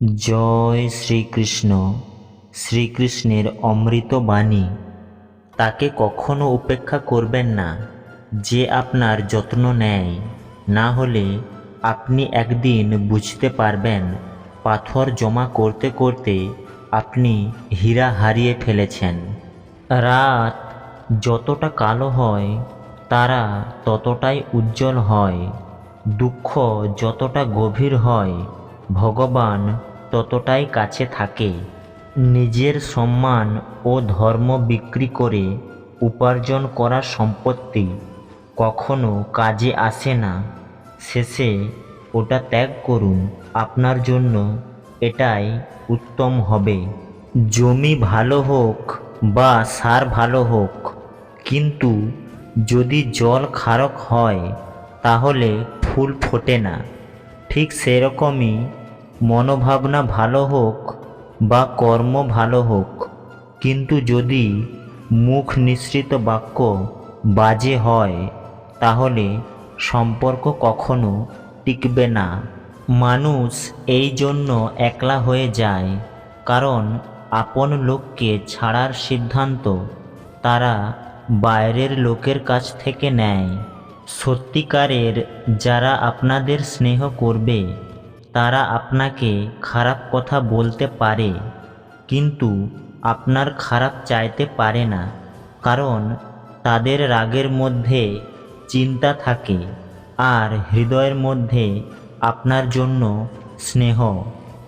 জয় শ্রীকৃষ্ণ। শ্রীকৃষ্ণের অমৃত বাণী। তাকে কখনো উপেক্ষা করবেন না যে আপনার যত্ন নেয়, না হলে আপনি একদিন বুঝতে পারবেন পাথর জমা করতে করতে আপনি হীরা হারিয়ে ফেলেছেন। রাত যতটা কালো হয় তারা ততটাই উজ্জ্বল হয়, দুঃখ যতটা গভীর হয় ভগবান ততটাই কাছে থাকে। নিজের সম্মান ও ধর্ম বিক্রি করে উপার্জন করা সম্পত্তি কখনো কাজে আসে না। শেষে ওটা ত্যাগ করুন, আপনার জন্য এটাই উত্তম হবে। জমি ভালো হোক বা সার ভালো হোক, কিন্তু যদি জল খারক হয় তাহলে ফুল ফোটে না। ঠিক সেরকমই মনোভাবনা ভালো হোক বা কর্ম ভালো হোক, কিন্তু যদি মুখ নিঃসৃত বাক্য বাজে হয় তাহলে সম্পর্ক কখনো টিকবে না। মানুষ এই জন্য একলা হয়ে যায় কারণ আপন লোককে ছাড়ার সিদ্ধান্ত তারা বাইরের লোকের কাছ থেকে নেয়। সত্যিকারের যারা আপনাদের স্নেহ করবে তারা আপনাকে খারাপ কথা বলতে পারে, কিন্তু আপনার খারাপ চাইতে পারে না, কারণ তাদের রাগের মধ্যে চিন্তা থাকে আর হৃদয়ের মধ্যে আপনার জন্য স্নেহ।